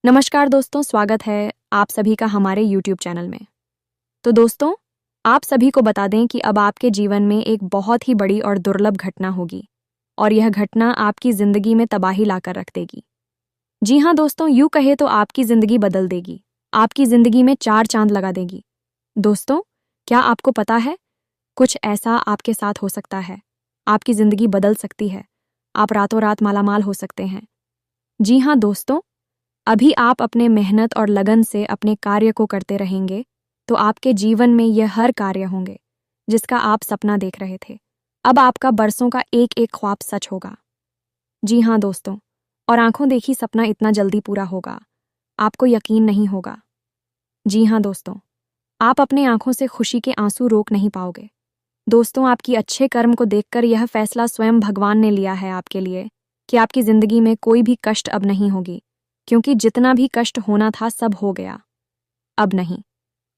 नमस्कार दोस्तों, स्वागत है आप सभी का हमारे YouTube चैनल में। तो दोस्तों, आप सभी को बता दें कि अब आपके जीवन में एक बहुत ही बड़ी और दुर्लभ घटना होगी और यह घटना आपकी ज़िंदगी में तबाही लाकर रख देगी। जी हाँ दोस्तों, यूँ कहे तो आपकी ज़िंदगी बदल देगी, आपकी ज़िंदगी में 4 चाँद लगा देगी। दोस्तों, क्या आपको पता है, कुछ ऐसा आपके साथ हो सकता है, आपकी ज़िंदगी बदल सकती है, आप रातों रात मालामाल हो सकते हैं। जी हाँ दोस्तों, अभी आप अपने मेहनत और लगन से अपने कार्य को करते रहेंगे तो आपके जीवन में यह हर कार्य होंगे जिसका आप सपना देख रहे थे। अब आपका बरसों का एक एक ख्वाब सच होगा। जी हाँ दोस्तों, और आंखों देखी सपना इतना जल्दी पूरा होगा, आपको यकीन नहीं होगा। जी हाँ दोस्तों, आप अपने आंखों से खुशी के आंसू रोक नहीं पाओगे। दोस्तों, आपकी अच्छे कर्म को देखकर यह फैसला स्वयं भगवान ने लिया है आपके लिए कि आपकी जिंदगी में कोई भी कष्ट अब नहीं होगी, क्योंकि जितना भी कष्ट होना था सब हो गया। अब नहीं,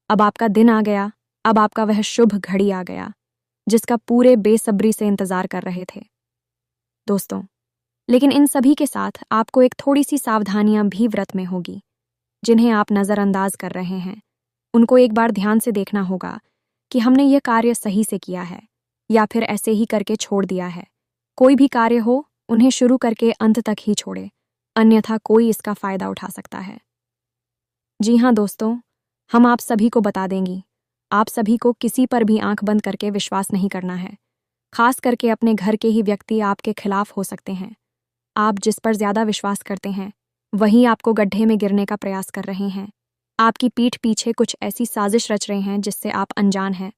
अब आपका दिन आ गया, अब आपका वह शुभ घड़ी आ गया जिसका पूरे बेसब्री से इंतजार कर रहे थे। दोस्तों, लेकिन इन सभी के साथ आपको एक थोड़ी सी सावधानियां भी व्रत में होगी जिन्हें आप नज़रअंदाज कर रहे हैं। उनको एक बार ध्यान से देखना होगा कि हमने यह कार्य सही से किया है या फिर ऐसे ही करके छोड़ दिया है। कोई भी कार्य हो, उन्हें शुरू करके अंत तक ही छोड़े, अन्यथा कोई इसका फायदा उठा सकता है। जी हाँ दोस्तों, हम आप सभी को बता देंगी, आप सभी को किसी पर भी आंख बंद करके विश्वास नहीं करना है। खास करके अपने घर के ही व्यक्ति आपके खिलाफ हो सकते हैं। आप जिस पर ज्यादा विश्वास करते हैं वही आपको गड्ढे में गिरने का प्रयास कर रहे हैं। आपकी पीठ पीछे कुछ ऐसी साजिश रच रहे हैं जिससे आप अनजान हैं।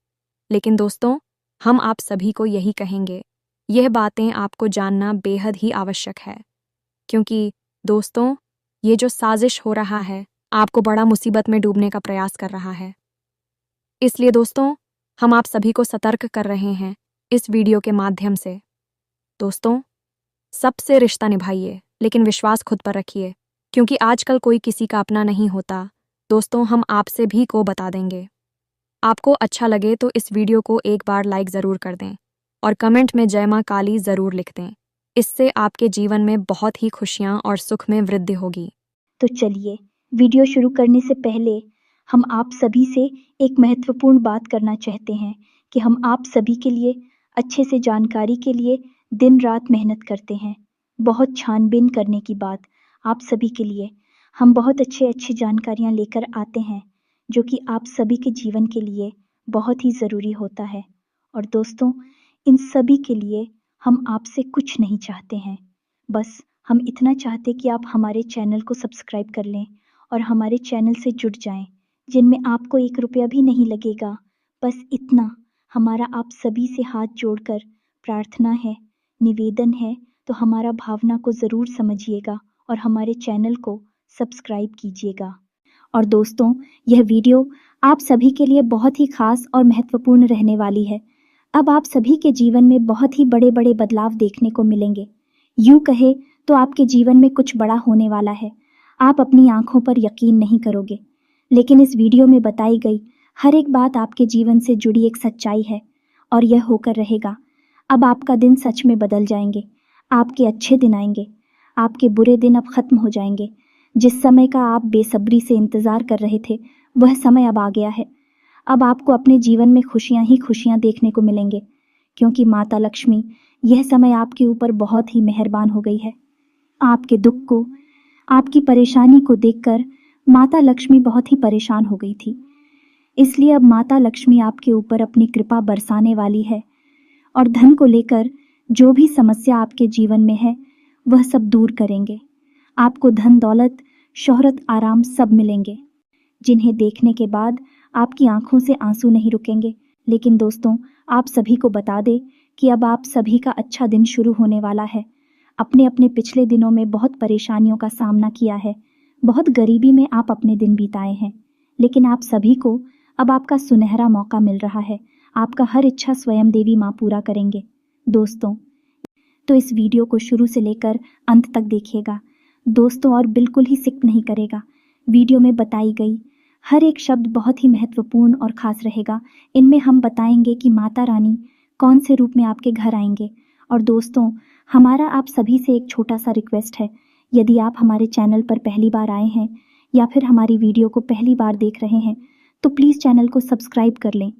लेकिन दोस्तों, हम आप सभी को यही कहेंगे, यह बातें आपको जानना बेहद ही आवश्यक है, क्योंकि दोस्तों, ये जो साजिश हो रहा है आपको बड़ा मुसीबत में डूबने का प्रयास कर रहा है। इसलिए दोस्तों, हम आप सभी को सतर्क कर रहे हैं इस वीडियो के माध्यम से। दोस्तों, सबसे रिश्ता निभाइए, लेकिन विश्वास खुद पर रखिए, क्योंकि आजकल कोई किसी का अपना नहीं होता। दोस्तों, हम आपसे भी को बता देंगे। आपको अच्छा लगे तो इस वीडियो को एक बार लाइक ज़रूर कर दें और कमेंट में जय मां काली ज़रूर लिख दें। इससे आपके जीवन में बहुत ही खुशियां और सुख में वृद्धि होगी। तो चलिए, वीडियो शुरू करने से पहले हम आप सभी से एक महत्वपूर्ण बात करना चाहते हैं कि हम आप सभी के लिए अच्छे से जानकारी के लिए दिन रात मेहनत करते हैं। बहुत छानबीन करने की बात आप सभी के लिए हम बहुत अच्छी जानकारियां लेकर आते हैं जो कि आप सभी के जीवन के लिए बहुत ही ज़रूरी होता है। और दोस्तों, इन सभी के लिए हम आपसे कुछ नहीं चाहते हैं, बस हम इतना चाहते कि आप हमारे चैनल को सब्सक्राइब कर लें और हमारे चैनल से जुड़ जाएं, जिनमें आपको 1 रुपया भी नहीं लगेगा। बस इतना हमारा आप सभी से हाथ जोड़कर प्रार्थना है, निवेदन है, तो हमारा भावना को ज़रूर समझिएगा और हमारे चैनल को सब्सक्राइब कीजिएगा। और दोस्तों, यह वीडियो आप सभी के लिए बहुत ही खास और महत्वपूर्ण रहने वाली है। अब आप सभी के जीवन में बहुत ही बड़े-बड़े बदलाव देखने को मिलेंगे। यूँ कहे तो आपके जीवन में कुछ बड़ा होने वाला है। आप अपनी आंखों पर यकीन नहीं करोगे, लेकिन इस वीडियो में बताई गई हर एक बात आपके जीवन से जुड़ी एक सच्चाई है और यह होकर रहेगा। अब आपका दिन सच में बदल जाएंगे, आपके अच्छे दिन आएंगे, आपके बुरे दिन अब खत्म हो जाएंगे। जिस समय का आप बेसब्री से इंतजार कर रहे थे, वह समय अब आ गया है। अब आपको अपने जीवन में खुशियां ही खुशियां देखने को मिलेंगे, क्योंकि माता लक्ष्मी यह समय आपके ऊपर बहुत ही मेहरबान हो गई है। आपके दुख को, आपकी परेशानी को देखकर माता लक्ष्मी बहुत ही परेशान हो गई थी। इसलिए अब माता लक्ष्मी आपके ऊपर अपनी कृपा बरसाने वाली है और धन को लेकर जो भी समस्या आपके जीवन में है वह सब दूर करेंगे। आपको धन दौलत, शोहरत, आराम सब मिलेंगे, जिन्हें देखने के बाद आपकी आंखों से आंसू नहीं रुकेंगे। लेकिन दोस्तों, आप सभी को बता दें कि अब आप सभी का अच्छा दिन शुरू होने वाला है। अपने अपने पिछले दिनों में बहुत परेशानियों का सामना किया है, बहुत गरीबी में आप अपने दिन बिताए हैं, लेकिन आप सभी को अब आपका सुनहरा मौका मिल रहा है। आपका हर इच्छा स्वयं देवी माँ पूरा करेंगे। दोस्तों, तो इस वीडियो को शुरू से लेकर अंत तक देखिएगा दोस्तों, और बिल्कुल ही स्किप नहीं करेगा। वीडियो में बताई गई हर एक शब्द बहुत ही महत्वपूर्ण और खास रहेगा। इनमें हम बताएंगे कि माता रानी कौन से रूप में आपके घर आएंगे। और दोस्तों, हमारा आप सभी से एक छोटा सा रिक्वेस्ट है यदि आप हमारे चैनल पर पहली बार आए हैं या फिर हमारी वीडियो को पहली बार देख रहे हैं तो प्लीज़ चैनल को सब्सक्राइब कर लें।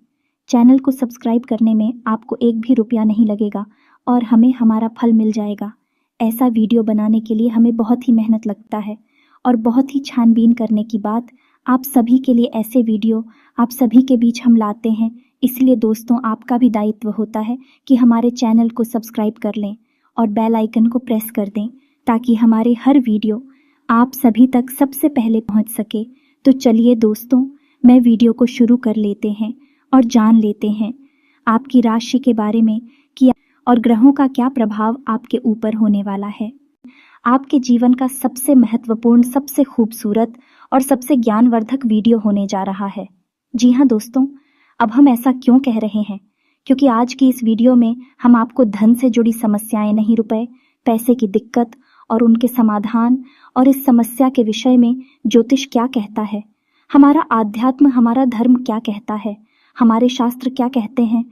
चैनल को सब्सक्राइब करने में आपको एक भी रुपया नहीं लगेगा और हमें हमारा फल मिल जाएगा। ऐसा वीडियो बनाने के लिए हमें बहुत ही मेहनत लगता है और बहुत ही छानबीन करने की बाद आप सभी के लिए ऐसे वीडियो आप सभी के बीच हम लाते हैं। इसलिए दोस्तों, आपका भी दायित्व होता है कि हमारे चैनल को सब्सक्राइब कर लें और बेल आइकन को प्रेस कर दें ताकि हमारे हर वीडियो आप सभी तक सबसे पहले पहुंच सके। तो चलिए दोस्तों, मैं वीडियो को शुरू कर लेते हैं और जान लेते हैं आपकी राशि के बारे में कि और ग्रहों का क्या प्रभाव आपके ऊपर होने वाला है। आपके जीवन का सबसे महत्वपूर्ण, सबसे खूबसूरत और सबसे ज्ञानवर्धक वीडियो होने जा रहा है। जी हाँ दोस्तों, अब हम ऐसा क्यों कह रहे हैं? क्योंकि आज की इस वीडियो में हम आपको धन से जुड़ी समस्याएं, नहीं रुपए, पैसे की दिक्कत और उनके समाधान और इस समस्या के विषय में ज्योतिष क्या कहता है, हमारा आध्यात्म, हमारा धर्म क्या कहता है, हमारे शास्त्र क्या कहते हैं,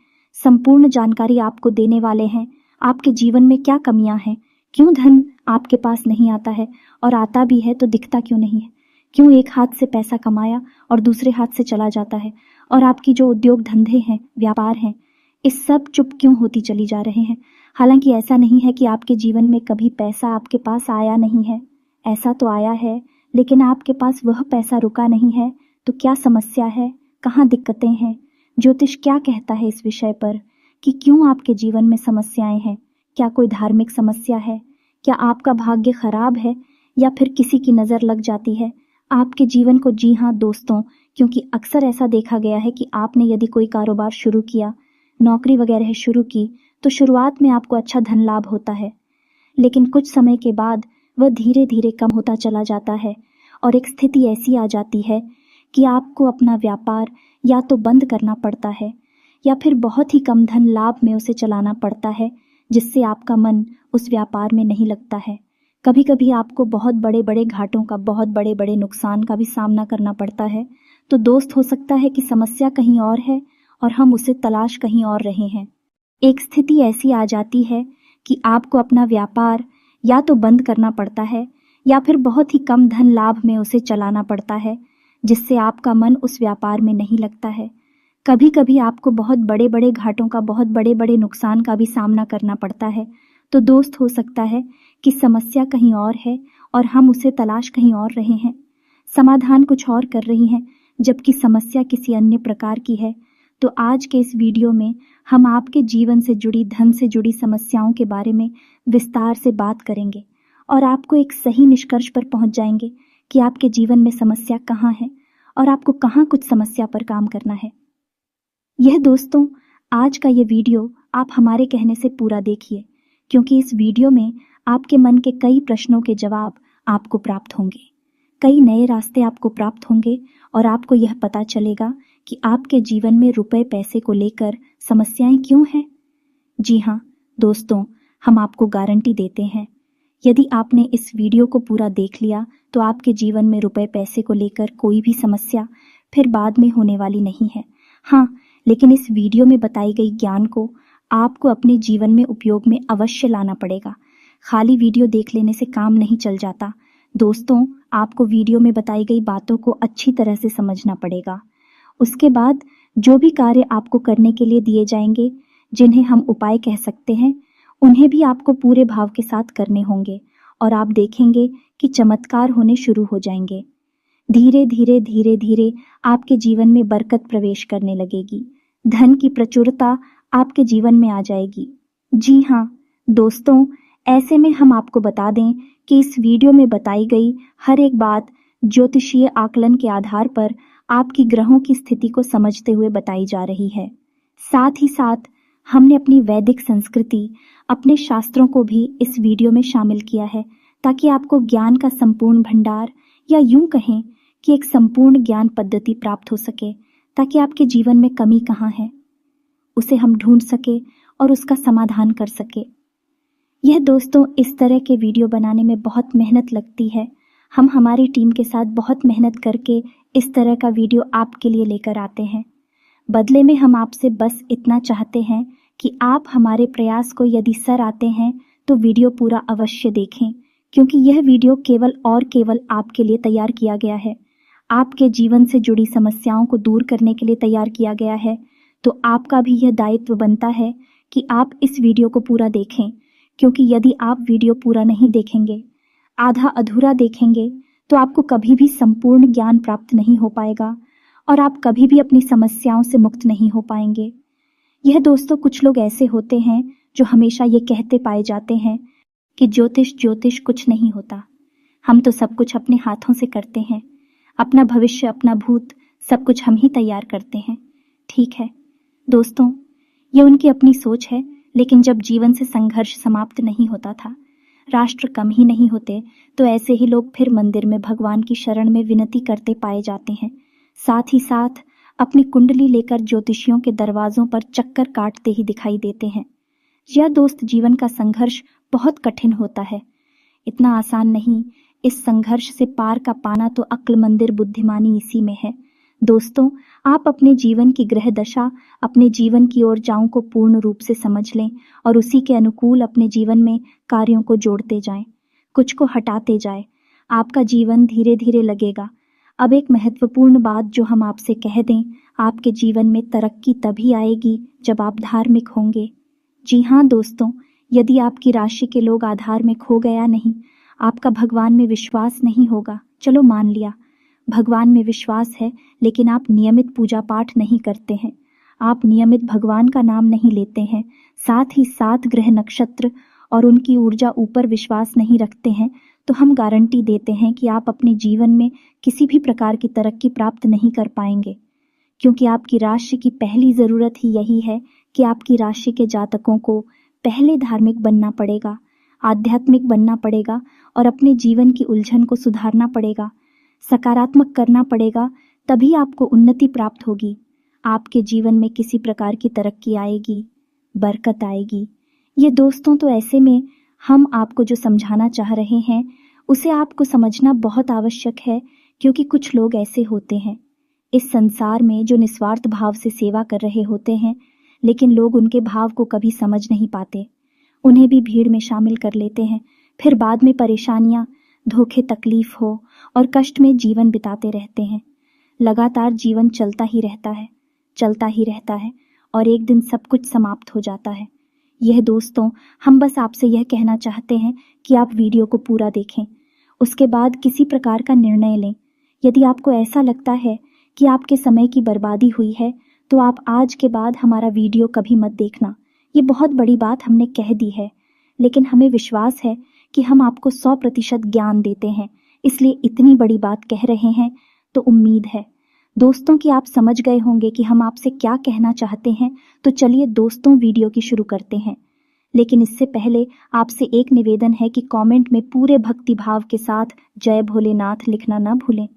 संपूर्ण जानकारी आपको देने वाले हैं। आपके जीवन में क्या कमियां हैं, क्यों धन आपके पास नहीं आता है और आता भी है तो दिखता क्यों नहीं है, क्यों एक हाथ से पैसा कमाया और दूसरे हाथ से चला जाता है, और आपकी जो उद्योग धंधे हैं, व्यापार हैं, इस सब चुप क्यों होती चली जा रहे हैं। हालांकि ऐसा नहीं है कि आपके जीवन में कभी पैसा आपके पास आया नहीं है, ऐसा तो आया है, लेकिन आपके पास वह पैसा रुका नहीं है। तो क्या समस्या है, कहाँ दिक्कतें हैं, ज्योतिष क्या कहता है इस विषय पर कि क्यों आपके जीवन में समस्याएं हैं? क्या कोई धार्मिक समस्या है, क्या आपका भाग्य खराब है या फिर किसी की नज़र लग जाती है आपके जीवन को? जी हाँ दोस्तों, क्योंकि अक्सर ऐसा देखा गया है कि आपने यदि कोई कारोबार शुरू किया, नौकरी वगैरह शुरू की, तो शुरुआत में आपको अच्छा धन लाभ होता है, लेकिन कुछ समय के बाद वह धीरे धीरे कम होता चला जाता है और एक स्थिति ऐसी आ जाती है कि आपको अपना व्यापार या तो बंद करना पड़ता है या फिर बहुत ही कम धन लाभ में उसे चलाना पड़ता है, जिससे आपका मन उस व्यापार में नहीं लगता है। कभी कभी आपको बहुत बड़े बड़े घाटों का, बहुत बड़े बड़े नुकसान का भी सामना करना पड़ता है। तो दोस्त, हो सकता है कि समस्या कहीं और है और हम उसे तलाश कहीं और रहे हैं। एक स्थिति ऐसी आ जाती है कि आपको अपना व्यापार या तो बंद करना पड़ता है या फिर बहुत ही कम धन लाभ में उसे चलाना पड़ता है, जिससे आपका मन उस व्यापार में नहीं लगता है। कभी कभी आपको बहुत बड़े बड़े घाटों का, बहुत बड़े बड़े नुकसान का भी सामना करना पड़ता है। तो दोस्त, हो सकता है कि समस्या कहीं और है और हम उसे तलाश कहीं और रहे हैं, समाधान कुछ और कर रही हैं, जबकि समस्या किसी अन्य प्रकार की है। तो आज के इस वीडियो में हम आपके जीवन से जुड़ी, धन से जुड़ी समस्याओं के बारे में विस्तार से बात करेंगे और आपको एक सही निष्कर्ष पर पहुंच जाएंगे कि आपके जीवन में समस्या कहाँ है और आपको कहाँ कुछ समस्या पर काम करना है। यह दोस्तों, आज का ये वीडियो आप हमारे कहने से पूरा देखिए, क्योंकि इस वीडियो में आपके मन के कई प्रश्नों के जवाब आपको प्राप्त होंगे, कई नए रास्ते आपको प्राप्त होंगे और आपको यह पता चलेगा कि आपके जीवन में रुपए पैसे को लेकर समस्याएं क्यों हैं। जी हाँ दोस्तों, हम आपको गारंटी देते हैं, यदि आपने इस वीडियो को पूरा देख लिया तो आपके जीवन में रुपए पैसे को लेकर कोई भी समस्या फिर बाद में होने वाली नहीं है। हाँ, लेकिन इस वीडियो में बताई गई ज्ञान को आपको अपने जीवन में उपयोग में अवश्य लाना पड़ेगा। खाली वीडियो देख लेने से काम नहीं चल जाता दोस्तों, आपको वीडियो में बताई गई बातों को अच्छी तरह से समझना पड़ेगा। उसके बाद जो भी कार्य आपको करने के लिए दिए जाएंगे, जिन्हें हम उपाय कह सकते हैं, उन्हें भी आपको पूरे भाव के साथ करने होंगे और आप देखेंगे कि चमत्कार होने शुरू हो जाएंगे। धीरे धीरे धीरे धीरे आपके जीवन में बरकत प्रवेश करने लगेगी, धन की प्रचुरता आपके जीवन में आ जाएगी। जी हाँ दोस्तों, ऐसे में हम आपको बता दें कि इस वीडियो में बताई गई हर एक बात ज्योतिषीय आकलन के आधार पर आपकी ग्रहों की स्थिति को समझते हुए बताई जा रही है। साथ ही साथ हमने अपनी वैदिक संस्कृति, अपने शास्त्रों को भी इस वीडियो में शामिल किया है, ताकि आपको ज्ञान का संपूर्ण भंडार, या यूं कहें कि एक संपूर्ण ज्ञान पद्धति प्राप्त हो सके, ताकि आपके जीवन में कमी कहाँ है उसे हम ढूंढ सके और उसका समाधान कर सके। यह दोस्तों, इस तरह के वीडियो बनाने में बहुत मेहनत लगती है। हम हमारी टीम के साथ बहुत मेहनत करके इस तरह का वीडियो आपके लिए लेकर आते हैं। बदले में हम आपसे बस इतना चाहते हैं कि आप हमारे प्रयास को यदि सर आते हैं तो वीडियो पूरा अवश्य देखें, क्योंकि यह वीडियो केवल आपके लिए तैयार किया गया है, आपके जीवन से जुड़ी समस्याओं को दूर करने के लिए तैयार किया गया है। तो आपका भी यह दायित्व बनता है कि आप इस वीडियो को पूरा देखें, क्योंकि यदि आप वीडियो पूरा नहीं देखेंगे, आधा अधूरा देखेंगे, तो आपको कभी भी संपूर्ण ज्ञान प्राप्त नहीं हो पाएगा और आप कभी भी अपनी समस्याओं से मुक्त नहीं हो पाएंगे। यह दोस्तों, कुछ लोग ऐसे होते हैं जो हमेशा ये कहते पाए जाते हैं कि ज्योतिष कुछ नहीं होता, हम तो सब कुछ अपने हाथों से करते हैं, अपना भविष्य अपना भूत सब कुछ हम ही तैयार करते हैं। ठीक है दोस्तों, ये उनकी अपनी सोच है, लेकिन जब जीवन से संघर्ष समाप्त नहीं होता था, राष्ट्र कम ही नहीं होते, तो ऐसे ही लोग फिर मंदिर में भगवान की शरण में विनती करते पाए जाते हैं। साथ ही साथ अपनी कुंडली लेकर ज्योतिषियों के दरवाजों पर चक्कर काटते ही दिखाई देते हैं। यह दोस्त, जीवन का संघर्ष बहुत कठिन होता है, इतना आसान नहीं। इस संघर्ष से पार का पाना तो अक्ल, मंदिर, बुद्धिमानी इसी में है। दोस्तों, आप अपने जीवन की ग्रह दशा, अपने जीवन की ऊर्जाओं को पूर्ण रूप से समझ लें और उसी के अनुकूल अपने जीवन में कार्यों को जोड़ते जाएं, कुछ को हटाते जाएं। आपका जीवन धीरे धीरे लगेगा। अब एक महत्वपूर्ण बात जो हम आपसे कह दें, आपके जीवन में तरक्की तभी आएगी जब आप धार्मिक होंगे। जी हाँ दोस्तों, यदि आपकी राशि के लोग आधार्मिक हो गया नहीं, आपका भगवान में विश्वास नहीं होगा, चलो मान लिया भगवान में विश्वास है, लेकिन आप नियमित पूजा पाठ नहीं करते हैं, आप नियमित भगवान का नाम नहीं लेते हैं, साथ ही साथ ग्रह नक्षत्र और उनकी ऊर्जा ऊपर विश्वास नहीं रखते हैं, तो हम गारंटी देते हैं कि आप अपने जीवन में किसी भी प्रकार की तरक्की प्राप्त नहीं कर पाएंगे। क्योंकि आपकी राशि की पहली ज़रूरत ही यही है कि आपकी राशि के जातकों को पहले धार्मिक बनना पड़ेगा, आध्यात्मिक बनना पड़ेगा और अपने जीवन की उलझन को सुधारना पड़ेगा, सकारात्मक करना पड़ेगा, तभी आपको उन्नति प्राप्त होगी। आपके जीवन में किसी प्रकार की तरक्की आएगी, बरकत आएगी। ये दोस्तों, तो ऐसे में हम आपको जो समझाना चाह रहे हैं उसे आपको समझना बहुत आवश्यक है, क्योंकि कुछ लोग ऐसे होते हैं इस संसार में जो निस्वार्थ भाव से सेवा कर रहे होते हैं, लेकिन लोग उनके भाव को कभी समझ नहीं पाते, उन्हें भी भीड़ में शामिल कर लेते हैं, फिर बाद में परेशानियां, धोखे, तकलीफ हो और कष्ट में जीवन बिताते रहते हैं। लगातार जीवन चलता ही रहता है और एक दिन सब कुछ समाप्त हो जाता है। यह दोस्तों, हम बस आपसे यह कहना चाहते हैं कि आप वीडियो को पूरा देखें, उसके बाद किसी प्रकार का निर्णय लें। यदि आपको ऐसा लगता है कि आपके समय की बर्बादी हुई है, तो आप आज के बाद हमारा वीडियो कभी मत देखना। ये बहुत बड़ी बात हमने कह दी है, लेकिन हमें विश्वास है कि हम आपको 100% ज्ञान देते हैं, इसलिए इतनी बड़ी बात कह रहे हैं। तो उम्मीद है दोस्तों कि आप समझ गए होंगे कि हम आपसे क्या कहना चाहते हैं। तो चलिए दोस्तों, वीडियो की शुरू करते हैं। लेकिन इससे पहले आपसे एक निवेदन है कि कमेंट में पूरे भक्ति भाव के साथ जय भोलेनाथ लिखना ना भूलें।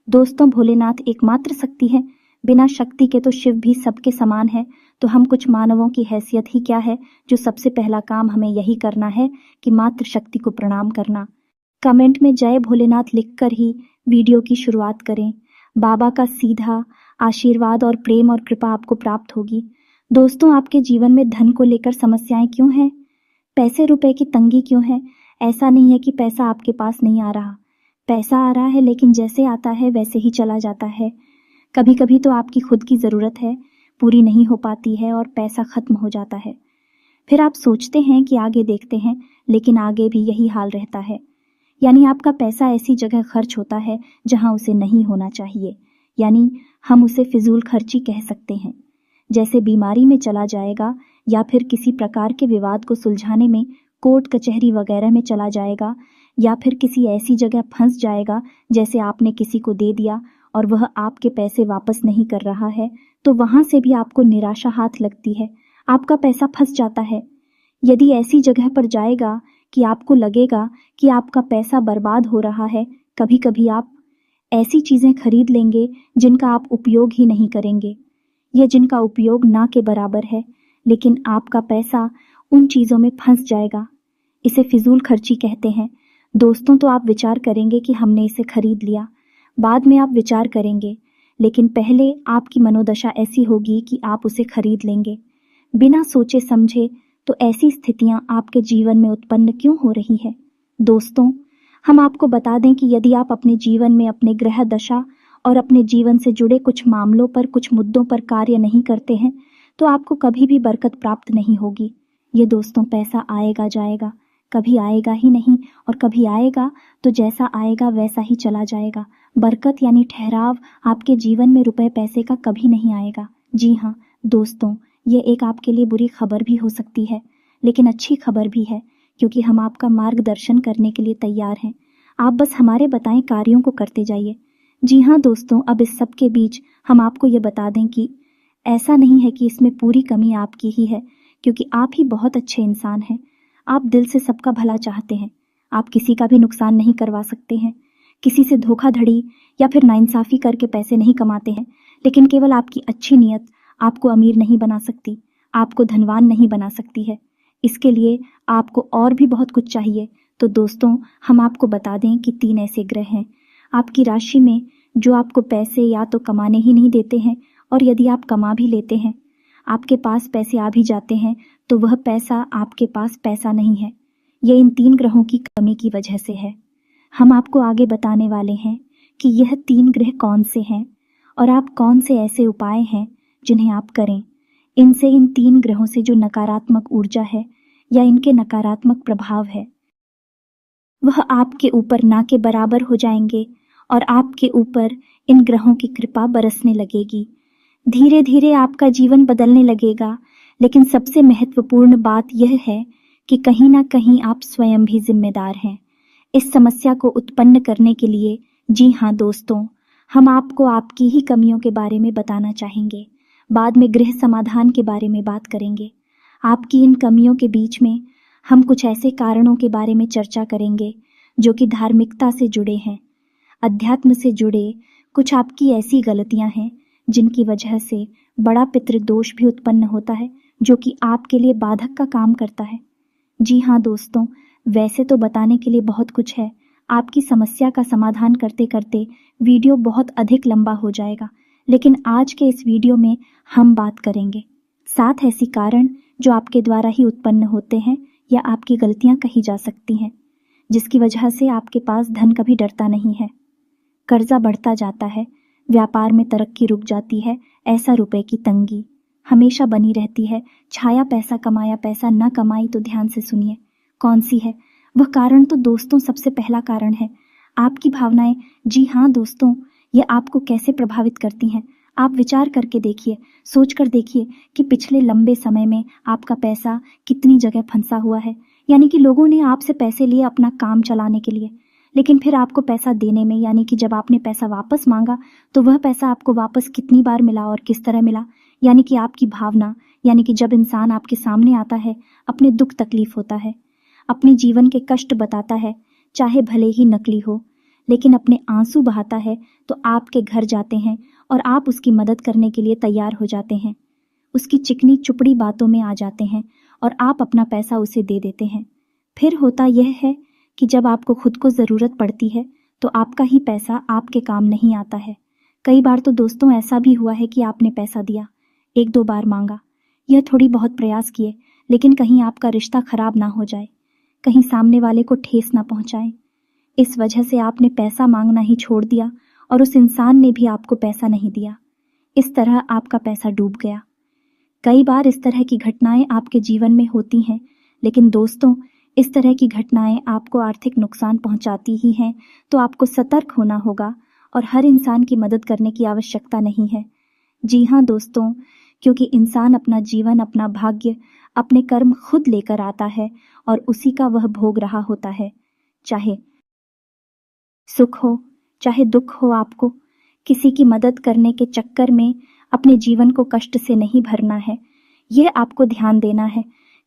दोस्तों, भोलेनाथ एकमात्र शक्ति है, बिना शक्ति के तो शिव भी सबके समान है। तो हम कुछ मानवों की हैसियत ही क्या है, जो सबसे पहला काम हमें यही करना है कि मात्र शक्ति को प्रणाम करना। कमेंट में जय भोलेनाथ लिखकर ही वीडियो की शुरुआत करें। बाबा का सीधा आशीर्वाद और प्रेम और कृपा आपको प्राप्त होगी। दोस्तों, आपके जीवन में धन को लेकर समस्याएं क्यों हैं? पैसे रुपए की तंगी क्यों है? ऐसा नहीं है कि पैसा आपके पास नहीं आ रहा, पैसा आ रहा है, लेकिन जैसे आता है वैसे ही चला जाता है। कभी कभी तो आपकी खुद की ज़रूरत है, पूरी नहीं हो पाती है और पैसा खत्म हो जाता है। फिर आप सोचते हैं कि आगे देखते हैं, लेकिन आगे भी यही हाल रहता है। यानी आपका पैसा ऐसी जगह खर्च होता है जहां उसे नहीं होना चाहिए, यानी हम उसे फिजूल खर्ची कह सकते हैं। जैसे बीमारी में चला जाएगा या फिर किसी प्रकार के विवाद को सुलझाने में कोर्ट कचहरी वगैरह में चला जाएगा, या फिर किसी ऐसी जगह फंस जाएगा जैसे आपने किसी को दे दिया और वह आपके पैसे वापस नहीं कर रहा है, तो वहां से भी आपको निराशा हाथ लगती है, आपका पैसा फंस जाता है। यदि ऐसी जगह पर जाएगा कि आपको लगेगा कि आपका पैसा बर्बाद हो रहा है, कभी कभी आप ऐसी चीज़ें खरीद लेंगे जिनका आप उपयोग ही नहीं करेंगे, या जिनका उपयोग ना के बराबर है, लेकिन आपका पैसा उन चीज़ों में फंस जाएगा। इसे फिजूल खर्ची कहते हैं। दोस्तों, तो आप विचार करेंगे कि हमने इसे खरीद लिया, बाद में आप विचार करेंगे, लेकिन पहले आपकी मनोदशा ऐसी होगी कि आप उसे खरीद लेंगे बिना सोचे समझे। तो ऐसी स्थितियां आपके जीवन में उत्पन्न क्यों हो रही है? दोस्तों, हम आपको बता दें कि यदि आप अपने जीवन में अपने ग्रह दशा और अपने जीवन से जुड़े कुछ मामलों पर, कुछ मुद्दों पर कार्य नहीं करते हैं तो आपको कभी भी बरकत प्राप्त नहीं होगी। ये दोस्तों, पैसा आएगा जाएगा, कभी आएगा ही नहीं, और कभी आएगा तो जैसा आएगा वैसा ही चला जाएगा। बरकत यानी ठहराव आपके जीवन में रुपए पैसे का कभी नहीं आएगा। जी हाँ दोस्तों, ये एक आपके लिए बुरी खबर भी हो सकती है, लेकिन अच्छी खबर भी है, क्योंकि हम आपका मार्गदर्शन करने के लिए तैयार हैं। आप बस हमारे बताएं कार्यों को करते जाइए। जी हाँ दोस्तों, अब इस सब के बीच हम आपको ये बता दें कि ऐसा नहीं है कि इसमें पूरी कमी आपकी ही है, क्योंकि आप ही बहुत अच्छे इंसान हैं। आप दिल से सबका भला चाहते हैं। आप किसी का भी नुकसान नहीं करवा सकते हैं, किसी से धोखाधड़ी या फिर नाइंसाफ़ी करके पैसे नहीं कमाते हैं, लेकिन केवल आपकी अच्छी नीयत आपको अमीर नहीं बना सकती, आपको धनवान नहीं बना सकती है। इसके लिए आपको और भी बहुत कुछ चाहिए। तो दोस्तों, हम आपको बता दें कि 3 ऐसे ग्रह हैं आपकी राशि में जो आपको पैसे या तो कमाने ही नहीं देते हैं, और यदि आप कमा भी लेते हैं, आपके पास पैसे आ भी जाते हैं तो वह पैसा आपके पास पैसा नहीं है। यह इन 3 ग्रहों की कमी की वजह से है। हम आपको आगे बताने वाले हैं कि यह 3 ग्रह कौन से हैं और आप कौन से ऐसे उपाय हैं जिन्हें आप करें। इनसे इन 3 ग्रहों से जो नकारात्मक ऊर्जा है या इनके नकारात्मक प्रभाव है वह आपके ऊपर ना के बराबर हो जाएंगे और आपके ऊपर इन ग्रहों की कृपा बरसने लगेगी। धीरे धीरे आपका जीवन बदलने लगेगा, लेकिन सबसे महत्वपूर्ण बात यह है कि कहीं ना कहीं आप स्वयं भी जिम्मेदार हैं इस समस्या को उत्पन्न करने के लिए। जी हाँ दोस्तों, हम आपको आपकी ही कमियों के बारे में बताना चाहेंगे। बाद में गृह समाधान के बारे में बात करेंगे। आपकी इन कमियों के बीच में हम कुछ ऐसे कारणों के बारे में चर्चा करेंगे जो कि धार्मिकता से जुड़े हैं, अध्यात्म से जुड़े। कुछ आपकी ऐसी गलतियां हैं जिनकी वजह से बड़ा पितृदोष भी उत्पन्न होता है, जो कि आपके लिए बाधक का काम करता है। जी हाँ दोस्तों, वैसे तो बताने के लिए बहुत कुछ है। आपकी समस्या का समाधान करते करते वीडियो बहुत अधिक लंबा हो जाएगा, लेकिन आज के इस वीडियो में हम बात करेंगे 7 ऐसी कारण जो आपके द्वारा ही उत्पन्न होते हैं या आपकी गलतियां कही जा सकती हैं, जिसकी वजह से आपके पास धन कभी डरता नहीं है, कर्जा बढ़ता जाता है, व्यापार में तरक्की रुक जाती है, ऐसा रुपए की तंगी हमेशा बनी रहती है, छाया पैसा कमाया पैसा न कमाई। तो ध्यान से सुनिए कौन सी है वह कारण। तो दोस्तों, सबसे पहला कारण है आपकी भावनाएं। जी हाँ दोस्तों, ये आपको कैसे प्रभावित करती हैं आप विचार करके देखिए, सोच कर देखिए कि पिछले लंबे समय में आपका पैसा कितनी जगह फंसा हुआ है। यानी कि लोगों ने आपसे पैसे लिए अपना काम चलाने के लिए, लेकिन फिर आपको पैसा देने में, यानी कि जब आपने पैसा वापस मांगा तो वह पैसा आपको वापस कितनी बार मिला और किस तरह मिला। यानी कि आपकी भावना, यानी कि जब इंसान आपके सामने आता है, अपने दुख तकलीफ होता है, अपने जीवन के कष्ट बताता है, चाहे भले ही नकली हो, लेकिन अपने आंसू बहाता है, तो आपके घर जाते हैं और आप उसकी मदद करने के लिए तैयार हो जाते हैं। उसकी चिकनी चुपड़ी बातों में आ जाते हैं और आप अपना पैसा उसे दे देते हैं। फिर होता यह है कि जब आपको खुद को ज़रूरत पड़ती है तो आपका ही पैसा आपके काम नहीं आता है। कई बार तो दोस्तों ऐसा भी हुआ है कि आपने पैसा दिया, 1-2 बार मांगा, यह थोड़ी बहुत प्रयास किए, लेकिन कहीं आपका रिश्ता खराब ना हो जाए, कहीं सामने वाले को ठेस ना पहुंचाए। इस वजह से आपने पैसा मांगना ही छोड़ दिया और उस इंसान ने भी आपको पैसा नहीं दिया। इस तरह आपका पैसा डूब गया। कई बार इस तरह की घटनाएं आपके जीवन में होती हैं, लेकिन दोस्तों इस तरह की घटनाएं आपको आर्थिक नुकसान पहुंचाती ही हैं, तो आपको सतर्क होना होगा और हर इंसान की मदद करने की आवश्यकता नहीं है। जी हाँ दोस्तों, क्योंकि इंसान अपना जीवन, अपना भाग्य, अपने कर्म खुद लेकर आता है और उसी का वह भोग रहा होता है। चाहे सुख हो चाहे दुख हो, आपको किसी की मदद करने के चक्कर में अपने जीवन को कष्ट से नहीं भरना है। यह आपको ध्यान देना है।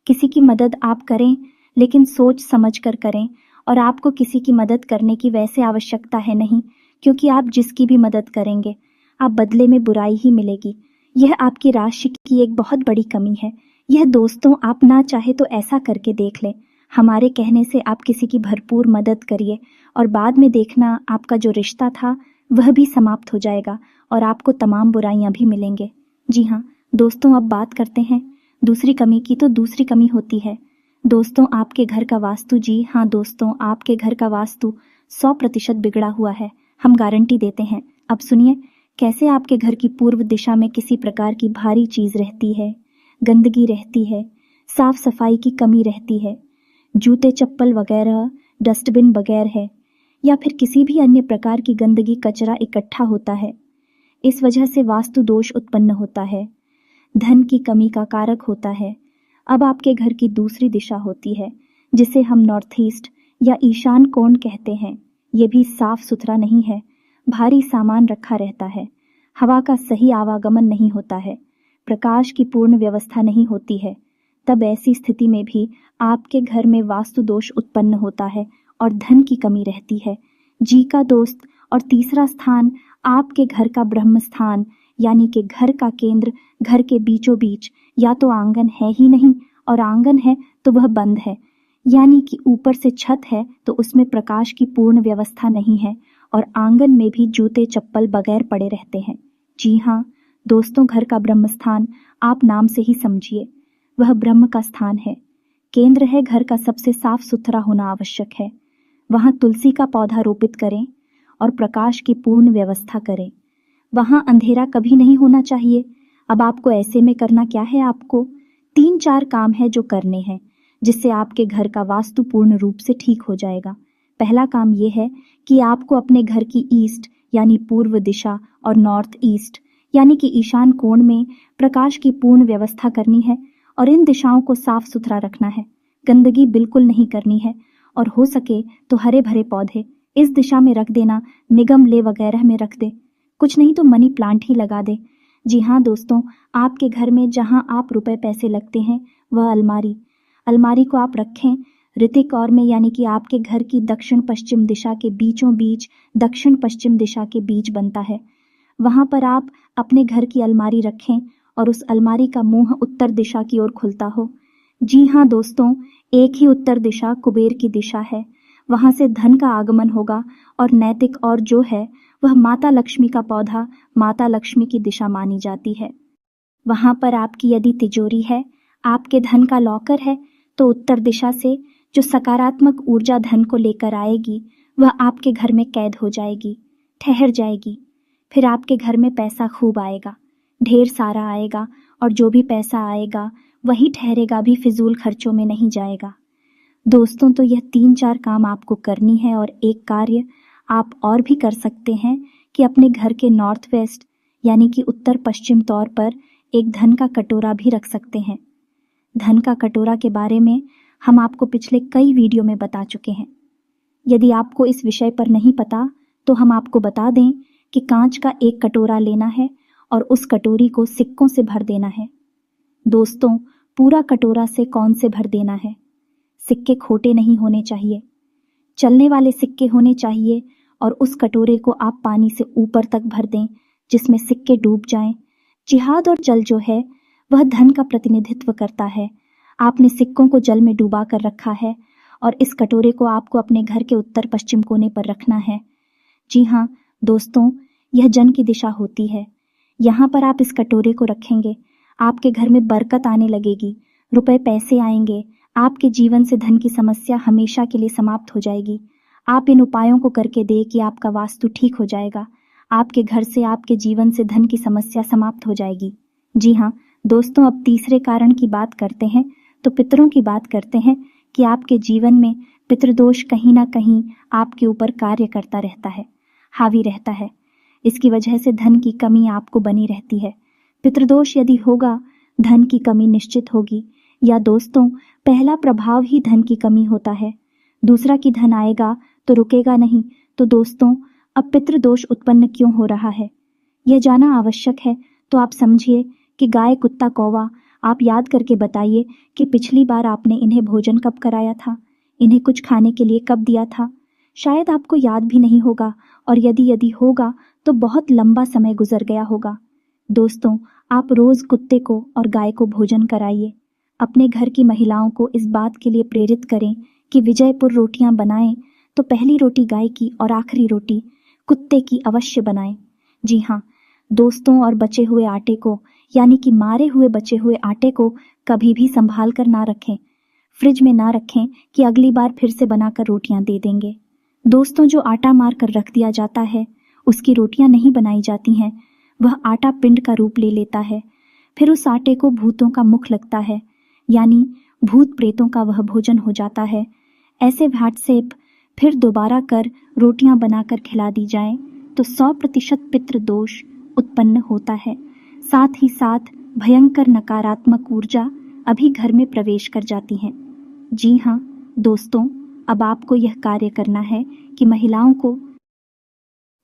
किसी की मदद आप करें, लेकिन सोच समझ कर करें, और आपको किसी की मदद करने की वैसे आवश्यकता है नहीं, क्योंकि आप जिसकी भी मदद करेंगे आप बदले में बुराई ही मिलेगी। यह आपकी राशि की एक बहुत बड़ी कमी है। यह दोस्तों, आप ना चाहे तो ऐसा करके देख लें। हमारे कहने से आप किसी की भरपूर मदद करिए और बाद में देखना आपका जो रिश्ता था वह भी समाप्त हो जाएगा और आपको तमाम बुराइयां भी मिलेंगे। जी हाँ दोस्तों, अब बात करते हैं दूसरी कमी की। तो दूसरी कमी होती है दोस्तों आपके घर का वास्तु। जी हाँ दोस्तों, आपके घर का वास्तु 100% बिगड़ा हुआ है, हम गारंटी देते हैं। अब सुनिए कैसे आपके घर की पूर्व दिशा में किसी प्रकार की भारी चीज रहती है, गंदगी रहती है, साफ सफाई की कमी रहती है, जूते चप्पल वगैरह डस्टबिन बगैर है, या फिर किसी भी अन्य प्रकार की गंदगी कचरा इकट्ठा होता है। इस वजह से वास्तु दोष उत्पन्न होता है, धन की कमी का कारक होता है। अब आपके घर की दूसरी दिशा होती है जिसे हम नॉर्थ ईस्ट या ईशान कोण कहते हैं। ये भी साफ सुथरा नहीं है, भारी सामान रखा रहता है, हवा का सही आवागमन नहीं होता है, प्रकाश की पूर्ण व्यवस्था नहीं होती है। तब ऐसी स्थिति में भी आपके घर में वास्तु दोष उत्पन्न होता है और धन की कमी रहती है। जी का दोस्त, और तीसरा स्थान आपके घर का ब्रह्म स्थान, यानी कि घर का केंद्र, घर के बीचों बीच या तो आंगन है ही नहीं, और आंगन है तो वह बंद है, यानी कि ऊपर से छत है तो उसमें प्रकाश की पूर्ण व्यवस्था नहीं है, और आंगन में भी जूते चप्पल बगैर पड़े रहते हैं। जी हाँ दोस्तों, घर का ब्रह्म स्थान आप नाम से ही समझिए, वह ब्रह्म का स्थान है, केंद्र है। घर का सबसे साफ सुथरा होना आवश्यक है। वहाँ तुलसी का पौधा रोपित करें और प्रकाश की पूर्ण व्यवस्था करें। वहाँ अंधेरा कभी नहीं होना चाहिए। अब आपको ऐसे में करना क्या है, आपको 3-4 काम है जो करने हैं जिससे आपके घर का वास्तु पूर्ण रूप से ठीक हो जाएगा। पहला काम यह है कि आपको अपने घर की ईस्ट यानी पूर्व दिशा और नॉर्थ ईस्ट यानी कि ईशान कोण में प्रकाश की पूर्ण व्यवस्था करनी है, और इन दिशाओं को साफ सुथरा रखना है, गंदगी बिल्कुल नहीं करनी है, और हो सके तो हरे भरे पौधे इस दिशा में रख देना, निगमले वगैरह में रख दे, कुछ नहीं तो मनी प्लांट ही लगा दे। जी हाँ दोस्तों, आपके घर में जहाँ आप रुपए पैसे लगते हैं वह अलमारी को आप रखें ऋतिक और में, यानी कि आपके घर की दक्षिण पश्चिम दिशा के बीचों बीच, दक्षिण पश्चिम दिशा के बीच बनता है। वहाँ पर आप अपने घर की अलमारी रखें और उस अलमारी का मुंह उत्तर दिशा की ओर खुलता हो। जी हाँ दोस्तों, एक ही उत्तर दिशा कुबेर की दिशा है, वहाँ से धन का आगमन होगा, और नैतिक और जो है वह माता लक्ष्मी का पौधा माता लक्ष्मी की दिशा मानी जाती है। वहाँ पर आपकी यदि तिजोरी है, आपके धन का लॉकर है, तो उत्तर दिशा से जो सकारात्मक ऊर्जा धन को लेकर आएगी वह आपके घर में कैद हो जाएगी, ठहर जाएगी। फिर आपके घर में पैसा खूब आएगा, ढेर सारा आएगा, और जो भी पैसा आएगा वही ठहरेगा, भी फिजूल खर्चों में नहीं जाएगा। दोस्तों, तो यह 3-4 काम आपको करनी है, और एक कार्य आप और भी कर सकते हैं कि अपने घर के नॉर्थ वेस्ट यानी कि उत्तर पश्चिम तौर पर एक धन का कटोरा भी रख सकते हैं। धन का कटोरा के बारे में हम आपको पिछले कई वीडियो में बता चुके हैं। यदि आपको इस विषय पर नहीं पता तो हम आपको बता दें कि कांच का एक कटोरा लेना है और उस कटोरी को सिक्कों से भर देना है। दोस्तों, पूरा कटोरा से कौन से भर देना है? सिक्के खोटे नहीं होने चाहिए, चलने वाले सिक्के होने चाहिए, और उस कटोरे को आप पानी से ऊपर तक भर दें जिसमें सिक्के डूब जाएं। जिहाद और जल जो है वह धन का प्रतिनिधित्व करता है। आपने सिक्कों को जल में डुबा कर रखा है, और इस कटोरे को आपको अपने घर के उत्तर पश्चिम कोने पर रखना है। जी हाँ दोस्तों, यह जन की दिशा होती है। यहाँ पर आप इस कटोरे को रखेंगे, आपके घर में बरकत आने लगेगी, रुपए पैसे आएंगे, आपके जीवन से धन की समस्या हमेशा के लिए समाप्त हो जाएगी। आप इन उपायों को करके दें कि आपका वास्तु ठीक हो जाएगा, आपके घर से, आपके जीवन से धन की समस्या समाप्त हो जाएगी। जी हाँ दोस्तों, अब तीसरे कारण की बात करते हैं, तो पितरों की बात करते हैं कि आपके जीवन में पितृदोष कहीं ना कहीं आपके ऊपर कार्य करता रहता है, हावी रहता है। इसकी वजह से धन की कमी आपको बनी रहती है। पितृदोष यदि होगा, धन की कमी निश्चित होगी। या दोस्तों, पहला प्रभाव ही धन की कमी होता है, दूसरा कि धन आएगा तो रुकेगा नहीं। तो दोस्तों, अब पितृदोष उत्पन्न क्यों हो रहा है यह जाना आवश्यक है। तो आप समझिए कि गाय, कुत्ता, कौवा, आप याद करके बताइए कि पिछली बार आपने इन्हें भोजन कब कराया था, इन्हें कुछ खाने के लिए कब दिया था। शायद आपको याद भी नहीं होगा, और यदि होगा तो बहुत लंबा समय गुजर गया होगा। दोस्तों, आप रोज कुत्ते को और गाय को भोजन कराइए। अपने घर की महिलाओं को इस बात के लिए प्रेरित करें कि विजयपुर रोटियां बनाएं तो पहली रोटी गाय की और आखिरी रोटी कुत्ते की अवश्य बनाएं। जी हाँ दोस्तों, और बचे हुए आटे को, यानी कि मारे हुए बचे हुए आटे को कभी भी संभाल कर ना रखें, फ्रिज में ना रखें कि अगली बार फिर से बनाकर रोटियां दे देंगे। दोस्तों, जो आटा मार कर रख दिया जाता है उसकी रोटियां नहीं बनाई जाती हैं। वह आटा पिंड का रूप ले लेता है। फिर उस आटे को भूतों का मुख लगता है, यानी भूत प्रेतों का वह भोजन हो जाता है। ऐसे व्हाट्सएप फिर दोबारा कर रोटियां बनाकर खिला दी जाए तो 100% पितृ दोष उत्पन्न होता है। साथ ही साथ भयंकर नकारात्मक ऊर्जा अभी घर में प्रवेश कर जाती है। जी हाँ दोस्तों, अब आपको यह कार्य करना है कि महिलाओं को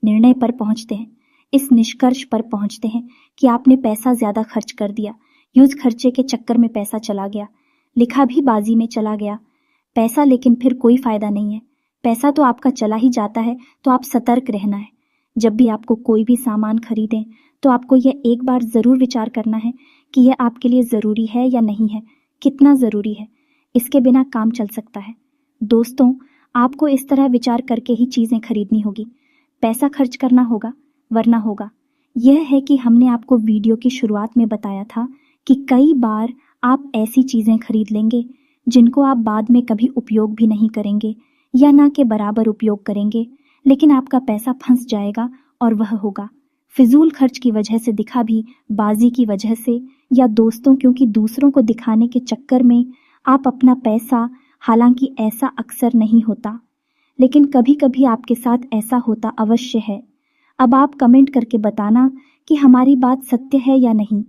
निर्णय पर पहुंचते हैं, इस निष्कर्ष पर पहुंचते हैं कि आपने पैसा ज्यादा खर्च कर दिया, यूज खर्चे के चक्कर में पैसा चला गया, लिखा भी बाजी में चला गया पैसा, लेकिन फिर कोई फायदा नहीं है। पैसा तो आपका चला ही जाता है, तो आप सतर्क रहना है। जब भी आपको कोई भी सामान खरीदें तो आपको यह एक बार जरूर विचार करना है कि यह आपके लिए जरूरी है या नहीं है, कितना जरूरी है, इसके बिना काम चल सकता है। दोस्तों, आपको इस तरह विचार करके ही चीजें खरीदनी होगी, पैसा खर्च करना होगा, वरना होगा। यह है कि हमने आपको वीडियो की शुरुआत में बताया था कि कई बार आप ऐसी चीजें खरीद लेंगे जिनको आप बाद में कभी उपयोग भी नहीं करेंगे या ना के बराबर उपयोग करेंगे, लेकिन आपका पैसा फंस जाएगा और वह होगा फिजूल खर्च की वजह से, दिखा भी बाजी की वजह से, या दोस्तों क्योंकि दूसरों को दिखाने के चक्कर में आप अपना पैसा, हालांकि ऐसा अक्सर नहीं होता लेकिन कभी कभी आपके साथ ऐसा होता अवश्य है। अब आप कमेंट करके बताना कि हमारी बात सत्य है या नहीं।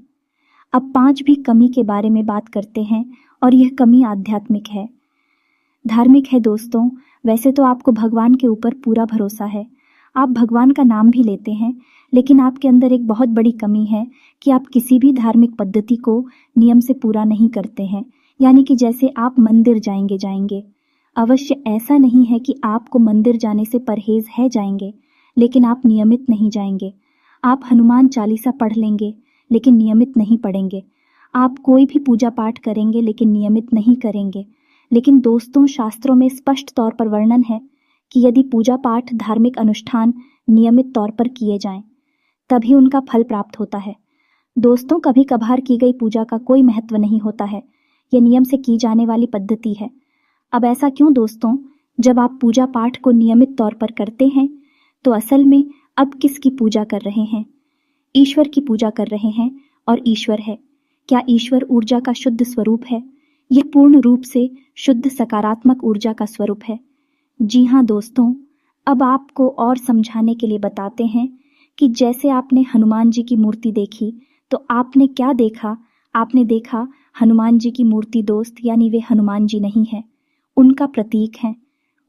अब 5 भी कमी के बारे में बात करते हैं और यह कमी आध्यात्मिक है, धार्मिक है। दोस्तों, वैसे तो आपको भगवान के ऊपर पूरा भरोसा है, आप भगवान का नाम भी लेते हैं, लेकिन आपके अंदर एक बहुत बड़ी कमी है कि आप किसी भी धार्मिक पद्धति को नियम से पूरा नहीं करते हैं। यानी कि जैसे आप मंदिर जाएंगे, अवश्य ऐसा नहीं है कि आपको मंदिर जाने से परहेज है जाएंगे, लेकिन आप नियमित नहीं जाएंगे। आप हनुमान चालीसा पढ़ लेंगे लेकिन नियमित नहीं पढ़ेंगे। आप कोई भी पूजा पाठ करेंगे लेकिन नियमित नहीं करेंगे। लेकिन दोस्तों, शास्त्रों में स्पष्ट तौर पर वर्णन है कि यदि पूजा पाठ, धार्मिक अनुष्ठान नियमित तौर पर किए जाएं, तभी उनका फल प्राप्त होता है। दोस्तों, कभी कभार की गई पूजा का कोई महत्व नहीं होता है, यह नियम से की जाने वाली पद्धति है। अब ऐसा क्यों दोस्तों? जब आप पूजा पाठ को नियमित तौर पर करते हैं तो असल में अब किसकी पूजा कर रहे हैं? ईश्वर की पूजा कर रहे हैं। और ईश्वर है, क्या ईश्वर ऊर्जा का शुद्ध स्वरूप है? यह पूर्ण रूप से शुद्ध सकारात्मक ऊर्जा का स्वरूप है। जी हाँ दोस्तों, अब आपको और समझाने के लिए बताते हैं कि जैसे आपने हनुमान जी की मूर्ति देखी तो आपने क्या देखा? आपने देखा हनुमान जी की मूर्ति दोस्त, यानी वे हनुमान जी नहीं है, उनका प्रतीक है,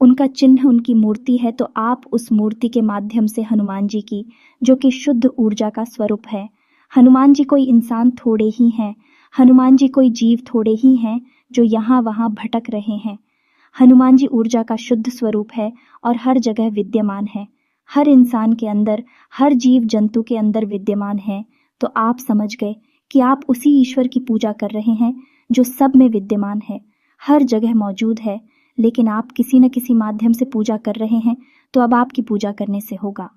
उनका चिन्ह, उनकी मूर्ति है। तो आप उस मूर्ति के माध्यम से हनुमान जी की, जो कि शुद्ध ऊर्जा का स्वरूप है, हनुमान जी कोई इंसान थोड़े ही हैं, हनुमान जी कोई जीव थोड़े ही हैं जो यहाँ वहाँ भटक रहे हैं। हनुमान जी ऊर्जा का शुद्ध स्वरूप है और हर जगह विद्यमान है, हर इंसान के अंदर, हर जीव जंतु के अंदर विद्यमान है। तो आप समझ गए कि आप उसी ईश्वर की पूजा कर रहे हैं जो सब में विद्यमान है, हर जगह मौजूद है, लेकिन आप किसी न किसी माध्यम से पूजा कर रहे हैं। तो अब आपकी पूजा करने से होगा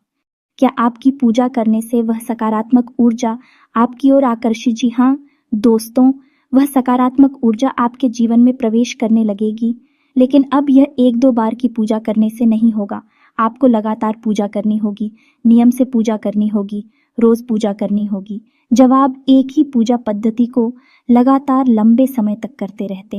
क्या? आपकी पूजा करने से वह सकारात्मक ऊर्जा आपकी ओर आकर्षित, जी हाँ दोस्तों, वह सकारात्मक ऊर्जा आपके जीवन में प्रवेश करने लगेगी। लेकिन अब यह 1-2 बार की पूजा करने से नहीं होगा, आपको लगातार पूजा करनी होगी, नियम से पूजा करनी होगी, रोज पूजा करनी होगी। जब आप एक ही पूजा पद्धति को लगातार लंबे समय तक करते रहते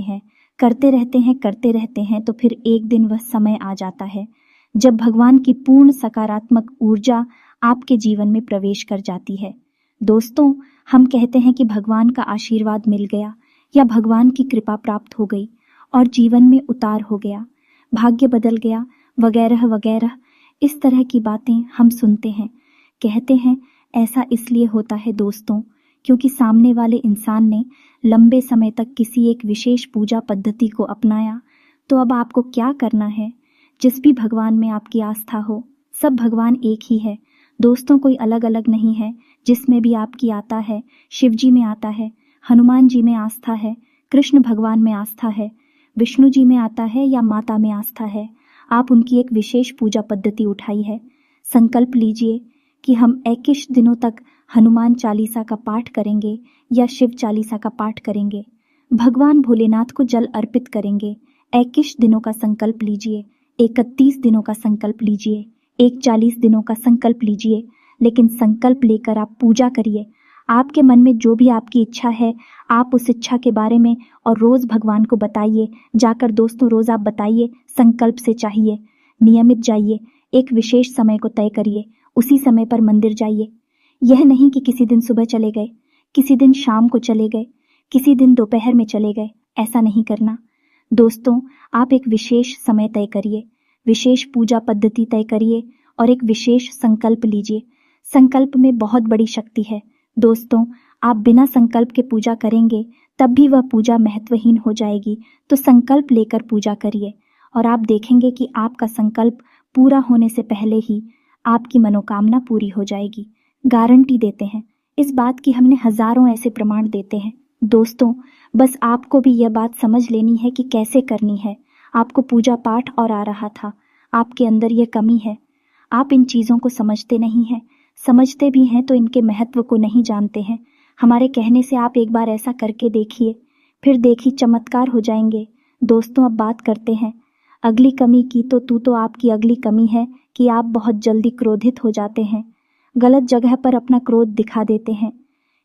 हैं तो फिर एक दिन वह समय आ जाता है जब भगवान की पूर्ण सकारात्मक ऊर्जा आपके जीवन में प्रवेश कर जाती है। दोस्तों, हम कहते हैं कि भगवान का आशीर्वाद मिल गया या भगवान की कृपा प्राप्त हो गई और जीवन में उतार हो गया, भाग्य बदल गया, वगैरह वगैरह। इस तरह की बातें हम सुनते हैं, कहते हैं। ऐसा इसलिए होता है दोस्तों क्योंकि सामने वाले इंसान ने लंबे समय तक किसी एक विशेष पूजा पद्धति को अपनाया। तो अब आपको क्या करना है? जिस भी भगवान में आपकी आस्था हो, सब भगवान एक ही है दोस्तों, कोई अलग अलग नहीं है। जिसमें भी आपकी आता है, शिव जी में आता है, हनुमान जी में आस्था है, कृष्ण भगवान में आस्था है, विष्णु जी में आता है या माता में आस्था है, आप उनकी एक विशेष पूजा पद्धति उठाई है। संकल्प लीजिए कि हम 21 दिनों तक हनुमान चालीसा का पाठ करेंगे या शिव चालीसा का पाठ करेंगे, भगवान भोलेनाथ को जल अर्पित करेंगे। 21 दिनों का संकल्प लीजिए, 31 दिनों का संकल्प लीजिए, एक 40 दिनों का संकल्प लीजिए, लेकिन संकल्प लेकर आप पूजा करिए। आपके मन में जो भी आपकी इच्छा है, आप उस इच्छा के बारे में और रोज़ भगवान को बताइए। जाकर दोस्तों रोज़ आप बताइए, संकल्प से चाहिए। नियमित जाइए, एक विशेष समय को तय करिए, उसी समय पर मंदिर जाइए। यह नहीं कि किसी दिन सुबह चले गए, किसी दिन शाम को चले गए, किसी दिन दोपहर में चले गए, ऐसा नहीं करना। दोस्तों, आप एक विशेष समय तय करिए, विशेष पूजा पद्धति तय करिए और एक विशेष संकल्प लीजिए। संकल्प में बहुत बड़ी शक्ति है। दोस्तों, आप बिना संकल्प के पूजा करेंगे तब भी वह पूजा महत्वहीन हो जाएगी। तो संकल्प लेकर पूजा करिए और आप देखेंगे कि आपका संकल्प पूरा होने से पहले ही आपकी मनोकामना पूरी हो जाएगी। गारंटी देते हैं, इस बात की हमने हजारों ऐसे प्रमाण देते हैं। दोस्तों, बस आपको भी यह बात समझ लेनी है कि कैसे करनी है। आपको पूजा पाठ और आ रहा था, आपके अंदर यह कमी है। आप इन चीज़ों को समझते नहीं हैं, समझते भी हैं तो इनके महत्व को नहीं जानते हैं। हमारे कहने से आप एक बार ऐसा करके देखिए, फिर देखिए चमत्कार हो जाएंगे। दोस्तों, अब बात करते हैं अगली कमी की। तो आपकी अगली कमी है कि आप बहुत जल्दी क्रोधित हो जाते हैं, गलत जगह पर अपना क्रोध दिखा देते हैं।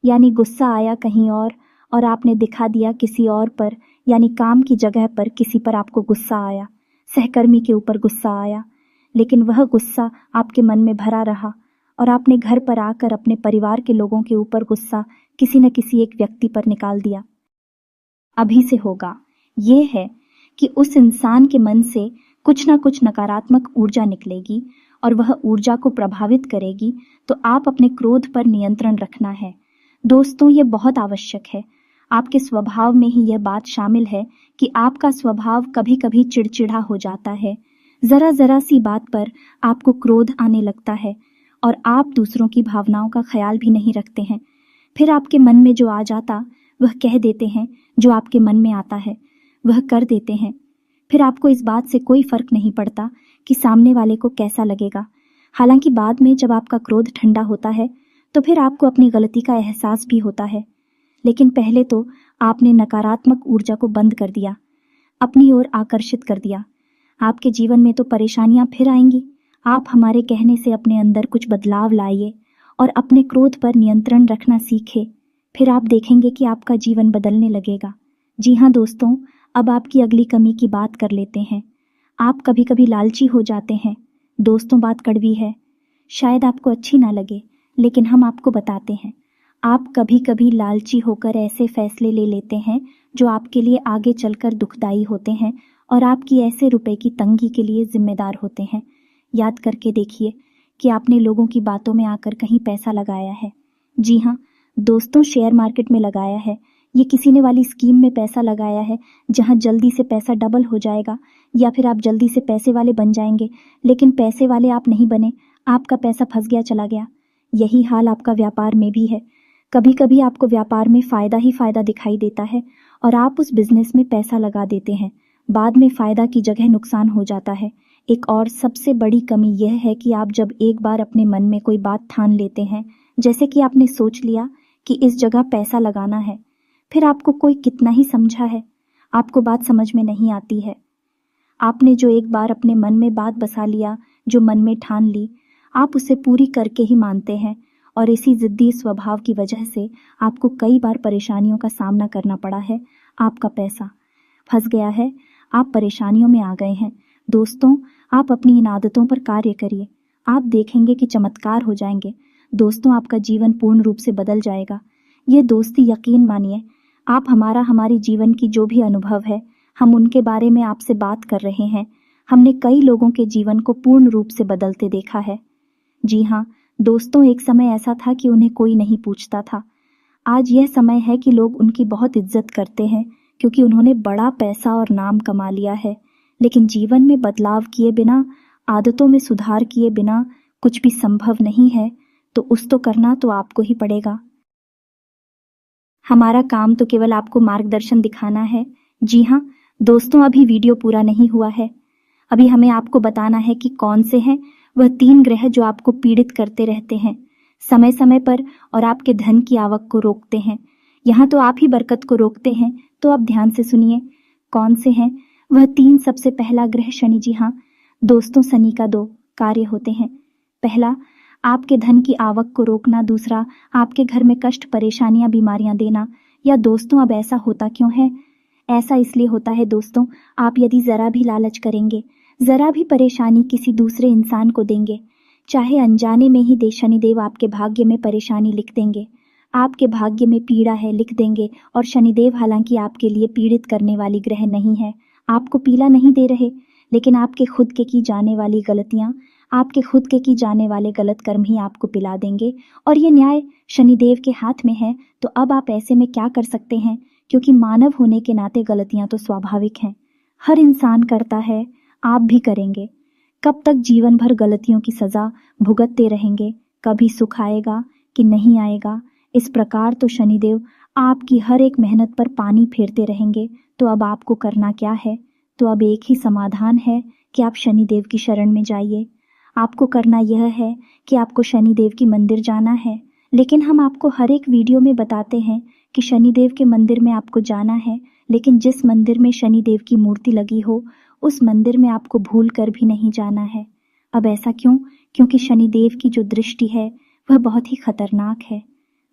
यानी गुस्सा आया कहीं और आपने दिखा दिया किसी और पर। यानी काम की जगह पर किसी पर आपको गुस्सा आया, सहकर्मी के ऊपर गुस्सा आया, लेकिन वह गुस्सा आपके मन में भरा रहा और आपने घर पर आकर अपने परिवार के लोगों के ऊपर गुस्सा किसी न किसी एक व्यक्ति पर निकाल दिया। अभी से होगा ये है कि उस इंसान के मन से कुछ ना कुछ नकारात्मक ऊर्जा निकलेगी और वह ऊर्जा को प्रभावित करेगी। तो आप अपने क्रोध पर नियंत्रण रखना है। दोस्तों, ये बहुत आवश्यक है। आपके स्वभाव में ही यह बात शामिल है कि आपका स्वभाव कभी कभी चिड़चिड़ा हो जाता है। जरा जरा सी बात पर आपको क्रोध आने लगता है और आप दूसरों की भावनाओं का ख्याल भी नहीं रखते हैं। फिर आपके मन में जो आ जाता वह कह देते हैं, जो आपके मन में आता है वह कर देते हैं। फिर आपको इस बात से कोई फर्क नहीं पड़ता कि सामने वाले को कैसा लगेगा। हालांकि बाद में जब आपका क्रोध ठंडा होता है तो फिर आपको अपनी गलती का एहसास भी होता है। लेकिन पहले तो आपने नकारात्मक ऊर्जा को बंद कर दिया, अपनी ओर आकर्षित कर दिया। आपके जीवन में तो परेशानियां फिर आएंगी। आप हमारे कहने से अपने अंदर कुछ बदलाव लाइए और अपने क्रोध पर नियंत्रण रखना सीखे। फिर आप देखेंगे कि आपका जीवन बदलने लगेगा। जी हाँ दोस्तों, अब आपकी अगली कमी की बात कर लेते हैं। आप कभी कभी लालची हो जाते हैं। दोस्तों, बात कड़वी है, शायद आपको अच्छी ना लगे, लेकिन हम आपको बताते हैं। आप कभी कभी लालची होकर ऐसे फैसले ले लेते हैं जो आपके लिए आगे चलकर दुखदाई होते हैं और आपकी ऐसे रुपए की तंगी के लिए जिम्मेदार होते हैं। याद करके देखिए कि आपने लोगों की बातों में आकर कहीं पैसा लगाया है। जी हाँ दोस्तों, शेयर मार्केट में लगाया है, ये किसी ने वाली स्कीम में पैसा लगाया है जहां जल्दी से पैसा डबल हो जाएगा या फिर आप जल्दी से पैसे वाले बन जाएंगे। लेकिन पैसे वाले आप नहीं बने, आपका पैसा फंस गया, चला गया। यही हाल आपका व्यापार में भी है। कभी कभी आपको व्यापार में फ़ायदा ही फ़ायदा दिखाई देता है और आप उस बिजनेस में पैसा लगा देते हैं। बाद में फ़ायदा की जगह नुकसान हो जाता है। एक और सबसे बड़ी कमी यह है कि आप जब एक बार अपने मन में कोई बात ठान लेते हैं, जैसे कि आपने सोच लिया कि इस जगह पैसा लगाना है, फिर आपको कोई कितना ही समझा है, आपको बात समझ में नहीं आती है। आपने जो एक बार अपने मन में बात बसा लिया, जो मन में ठान ली, आप उसे पूरी करके ही मानते हैं और इसी जिद्दी स्वभाव की वजह से आपको कई बार परेशानियों का सामना करना पड़ा है। आपका पैसा फंस गया है, आप परेशानियों में आ गए हैं। दोस्तों, आप अपनी इन आदतों पर कार्य करिए, आप देखेंगे कि चमत्कार हो जाएंगे। दोस्तों, आपका जीवन पूर्ण रूप से बदल जाएगा। ये दोस्ती यकीन मानिए, आप हमारी जीवन की जो भी अनुभव है, हम उनके बारे में आपसे बात कर रहे हैं। हमने कई लोगों के जीवन को पूर्ण रूप से बदलते देखा है। जी हाँ दोस्तों, एक समय ऐसा था कि उन्हें कोई नहीं पूछता था। आज यह समय है कि लोग उनकी बहुत इज्जत करते हैं क्योंकि उन्होंने बड़ा पैसा और नाम कमा लिया है। लेकिन जीवन में बदलाव किए बिना, आदतों में सुधार किए बिना कुछ भी संभव नहीं है। तो उस तो करना तो आपको ही पड़ेगा। हमारा काम तो केवल आपको मार्गदर्शन दिखाना है। जी हाँ दोस्तों, अभी वीडियो पूरा नहीं हुआ है। अभी हमें आपको बताना है कि कौन से हैं वह 3 ग्रह जो आपको पीड़ित करते रहते हैं समय समय पर और आपके धन की आवक को रोकते हैं। यहाँ तो आप ही बरकत को रोकते हैं। तो आप ध्यान से सुनिए कौन से हैं वह 3। सबसे पहला ग्रह शनि। जी हाँ, दोस्तों, शनि का 2 कार्य होते हैं। पहला, आपके धन की आवक को रोकना। दूसरा, आपके घर में कष्ट, परेशानियां, बीमारियां देना। या दोस्तों, अब ऐसा होता क्यों है? ऐसा इसलिए होता है दोस्तों, आप यदि जरा भी लालच करेंगे, जरा भी परेशानी किसी दूसरे इंसान को देंगे, चाहे अनजाने में ही शनिदेव आपके भाग्य में परेशानी लिख देंगे। आपके भाग्य में पीड़ा है लिख देंगे। और शनिदेव हालांकि आपके लिए पीड़ित करने वाली ग्रह नहीं है, आपको पीड़ा नहीं दे रहे, लेकिन आपके खुद के की जाने वाली गलतियां, आपके खुद के की जाने वाले गलत कर्म ही आपको पिला देंगे। और ये न्याय शनिदेव के हाथ में है। तो अब आप ऐसे में क्या कर सकते हैं? क्योंकि मानव होने के नाते गलतियां तो स्वाभाविक हैं, हर इंसान करता है, आप भी करेंगे। कब तक जीवन भर गलतियों की सजा भुगतते रहेंगे? कभी सुख आएगा कि नहीं आएगा? इस प्रकार तो शनिदेव आपकी हर एक मेहनत पर पानी फेरते रहेंगे। तो अब आपको करना क्या है? तो अब एक ही समाधान है कि आप शनिदेव की शरण में जाइए। आपको करना यह है कि आपको शनिदेव की मंदिर जाना है। लेकिन हम आपको हर एक वीडियो में बताते हैं कि शनिदेव के मंदिर में आपको जाना है, लेकिन जिस मंदिर में शनिदेव की मूर्ति लगी हो उस मंदिर में आपको भूल कर भी नहीं जाना है। अब ऐसा क्यों? क्योंकि शनिदेव की जो दृष्टि है वह बहुत ही खतरनाक है।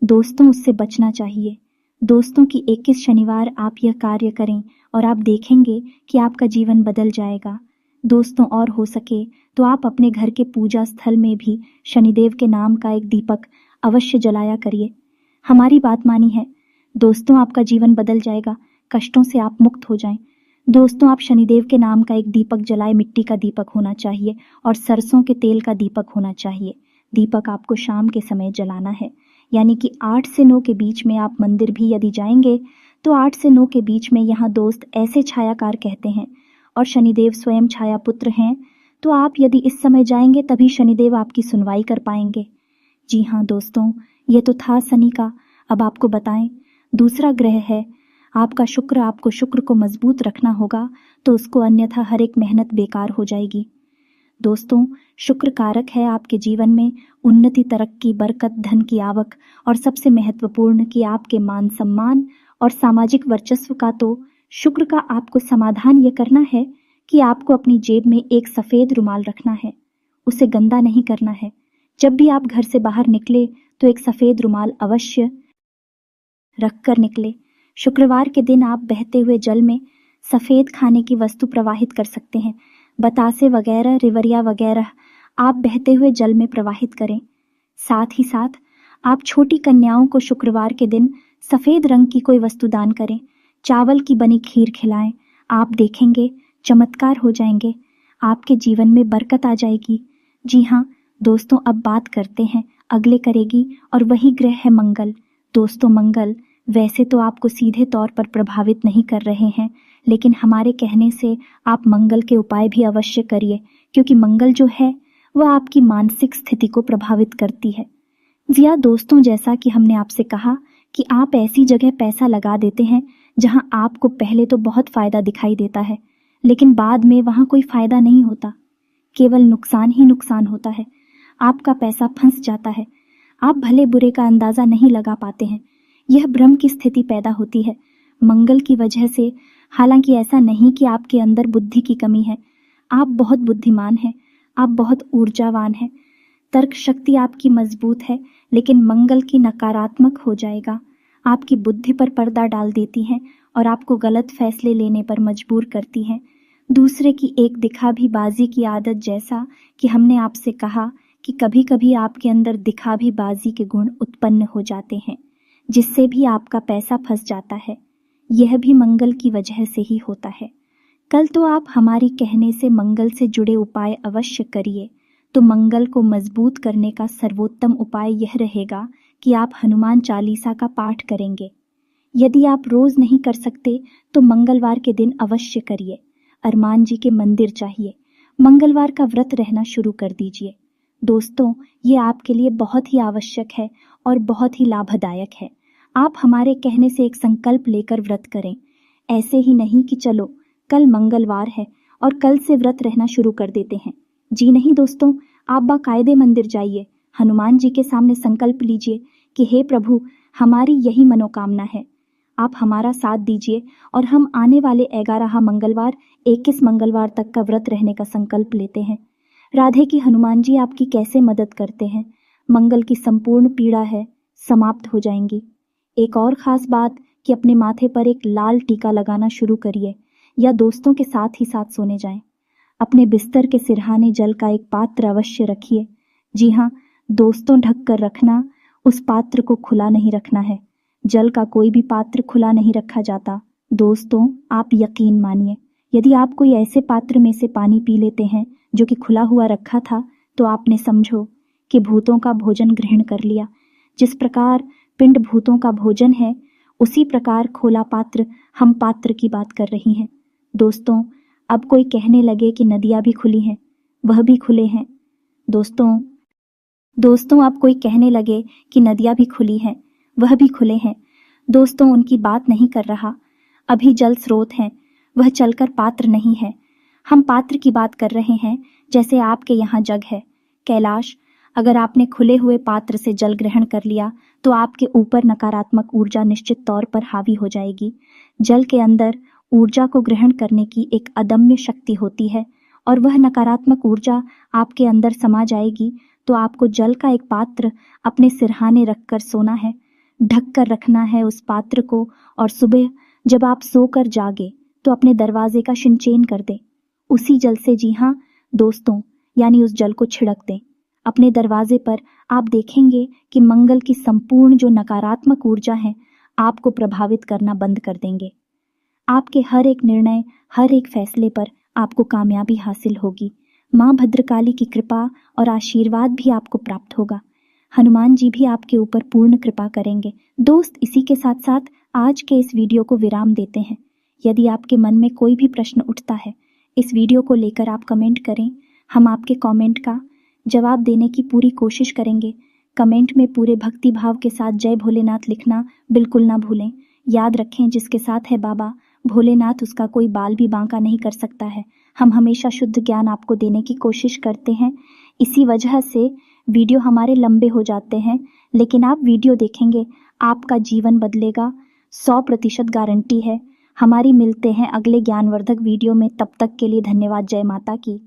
दोस्तों, उससे बचना चाहिए। दोस्तों की 21 शनिवार आप यह कार्य करें और आप देखेंगे कि आपका जीवन बदल जाएगा। दोस्तों, और हो सके तो आप अपने घर के पूजा स्थल में भी शनिदेव के नाम का एक दीपक अवश्य जलाया करिए। हमारी बात मानी है दोस्तों, आपका जीवन बदल जाएगा, कष्टों से आप मुक्त हो जाएं। दोस्तों, आप शनिदेव के नाम का एक दीपक जलाए। मिट्टी का दीपक होना चाहिए और सरसों के तेल का दीपक होना चाहिए। दीपक आपको शाम के समय जलाना है, यानी कि 8 से 9 के बीच में। आप मंदिर भी यदि जाएंगे तो 8 से 9 के बीच में। यहाँ दोस्त ऐसे छायाकार कहते हैं और शनिदेव स्वयं छाया पुत्र हैं। तो आप यदि इस समय जाएंगे तभी शनिदेव आपकी सुनवाई कर पाएंगे। जी हाँ दोस्तों, ये तो था शनि का। अब आपको बताएं, दूसरा ग्रह है आपका शुक्र। आपको शुक्र को मजबूत रखना होगा, तो उसको अन्यथा हर एक मेहनत बेकार हो जाएगी। दोस्तों, शुक्र कारक है आपके जीवन में उन्नति, तरक्की, बरकत, धन की आवक और सबसे महत्वपूर्ण कि आपके मान सम्मान और सामाजिक वर्चस्व का। तो शुक्र का आपको समाधान यह करना है कि आपको अपनी जेब में एक सफेद रुमाल रखना है, उसे गंदा नहीं करना है। जब भी आप घर से बाहर निकले तो एक सफेद रुमाल अवश्य रखकर निकले। शुक्रवार के दिन आप बहते हुए जल में सफेद खाने की वस्तु प्रवाहित कर सकते हैं। बतासे वगैरह, रिवरिया वगैरह आप बहते हुए जल में प्रवाहित करें। साथ ही साथ आप छोटी कन्याओं को शुक्रवार के दिन सफेद रंग की कोई वस्तु दान करें। चावल की बनी खीर खिलाएं। आप देखेंगे चमत्कार हो जाएंगे, आपके जीवन में बरकत आ जाएगी। जी हाँ दोस्तों, अब बात करते हैं अगले करेगी और वही ग्रह है मंगल। दोस्तों, मंगल वैसे तो आपको सीधे तौर पर प्रभावित नहीं कर रहे हैं, लेकिन हमारे कहने से आप मंगल के उपाय भी अवश्य करिए, क्योंकि मंगल जो है वह आपकी मानसिक स्थिति को प्रभावित करती है। जी हाँ दोस्तों, जैसा कि हमने आपसे कहा कि आप ऐसी जगह पैसा लगा देते हैं जहां आपको पहले तो बहुत फायदा दिखाई देता है, लेकिन बाद में वहां कोई फायदा नहीं होता, केवल नुकसान ही नुकसान होता है। आपका पैसा फंस जाता है, आप भले बुरे का अंदाजा नहीं लगा पाते हैं। यह भ्रम की स्थिति पैदा होती है मंगल की वजह से। हालांकि ऐसा नहीं कि आपके अंदर बुद्धि की कमी है, आप बहुत बुद्धिमान हैं, आप बहुत ऊर्जावान हैं, तर्क शक्ति आपकी मजबूत है, लेकिन मंगल की नकारात्मक हो जाएगा, आपकी बुद्धि पर पर्दा डाल देती हैं और आपको गलत फैसले लेने पर मजबूर करती हैं। दूसरे की एक दिखावीबाजी की आदत, जैसा कि हमने आपसे कहा कि कभी कभी आपके अंदर दिखावीबाजी के गुण उत्पन्न हो जाते हैं, जिससे भी आपका पैसा फंस जाता है। यह भी मंगल की वजह से ही होता है। कल तो आप हमारी कहने से मंगल से जुड़े उपाय अवश्य करिए। तो मंगल को मजबूत करने का सर्वोत्तम उपाय यह रहेगा कि आप हनुमान चालीसा का पाठ करेंगे। यदि आप रोज नहीं कर सकते तो मंगलवार के दिन अवश्य करिए। हनुमान जी के मंदिर चाहिए, मंगलवार का व्रत रहना शुरू कर दीजिए। दोस्तों, ये आपके लिए बहुत ही आवश्यक है और बहुत ही लाभदायक है। आप हमारे कहने से एक संकल्प लेकर व्रत करें, ऐसे ही नहीं कि चलो कल मंगलवार है और कल से व्रत रहना शुरू कर देते हैं। जी नहीं दोस्तों, आप बाकायदे मंदिर जाइए, हनुमान जी के सामने संकल्प लीजिए कि हे प्रभु, हमारी यही मनोकामना है, आप हमारा साथ दीजिए और हम आने वाले 11 मंगलवार 21 मंगलवार तक का व्रत रहने का संकल्प लेते हैं। राधे की हनुमान जी आपकी कैसे मदद करते हैं। मंगल की संपूर्ण पीड़ा है समाप्त हो जाएंगी। एक और खास बात कि अपने माथे पर एक लाल टीका लगाना शुरू करिए या दोस्तों के साथ ही साथ सोने जाएं। अपने बिस्तर के सिरहाने जल का एक पात्र अवश्य रखिए। जी हाँ, दोस्तों, ढक कर रखना, उस पात्र को खुला नहीं रखना है। जल का कोई भी पात्र खुला नहीं रखा जाता। दोस्तों, आप यकीन मानिए, यदि आप कोई ऐसे पात्र में से पानी पी लेते हैं जो कि खुला हुआ रखा था, तो आपने समझो कि भूतों का भोजन ग्रहण कर लिया। जिस प्रकार पिंड भूतों का भोजन है, उसी प्रकार खोला पात्र हम पात्र की बात कर रही हैं। दोस्तों, अब कोई कहने लगे कि नदियां भी खुली हैं, वह भी खुले हैं। दोस्तों, अब कोई कहने लगे कि नदियां भी खुली हैं, वह भी खुले हैं। दोस्तों, उनकी बात नहीं कर रहा। अभी जल स्रोत हैं, वह चलकर पात्र नहीं है। हम पात्र की बात कर रहे हैं, जैसे आपके यहाँ जग है। कैलाश, अगर आपने खुले हुए पात्र से जल ग्रहण कर लिया तो आपके ऊपर नकारात्मक ऊर्जा निश्चित तौर पर हावी हो जाएगी। जल के अंदर ऊर्जा को ग्रहण करने की एक अदम्य शक्ति होती है और वह नकारात्मक ऊर्जा आपके अंदर समा जाएगी तो आपको जल का एक पात्र अपने सिरहाने रखकर सोना है, ढक कर रखना है उस पात्र को, और सुबह जब आप सोकर जागे तो अपने दरवाजे का शिनचेन कर दें। उसी जल से, जी हाँ दोस्तों, यानी उस जल को छिड़क दें अपने दरवाजे पर। आप देखेंगे कि मंगल की संपूर्ण जो नकारात्मक ऊर्जा है आपको प्रभावित करना बंद कर देंगे। आपके हर एक निर्णय, हर एक फैसले पर आपको कामयाबी हासिल होगी। माँ भद्रकाली की कृपा और आशीर्वाद भी आपको प्राप्त होगा। हनुमान जी भी आपके ऊपर पूर्ण कृपा करेंगे। दोस्त, इसी के साथ साथ आज के इस वीडियो को विराम देते हैं। यदि आपके मन में कोई भी प्रश्न उठता है, इस वीडियो को लेकर आप कमेंट करें। हम आपके कमेंट का जवाब देने की पूरी कोशिश करेंगे। कमेंट में पूरे भक्ति भाव के साथ जय भोलेनाथ लिखना बिल्कुल ना भूलें। याद रखें, जिसके साथ है बाबा भोलेनाथ, उसका कोई बाल भी बांका नहीं कर सकता है। हम हमेशा शुद्ध ज्ञान आपको देने की कोशिश करते हैं। इसी वजह से वीडियो हमारे लंबे हो जाते हैं, लेकिन आप वीडियो देखेंगे, आपका जीवन बदलेगा, 100% गारंटी है। हमारी मिलते हैं अगले ज्ञानवर्धक वीडियो में। तब तक के लिए धन्यवाद। जय माता की।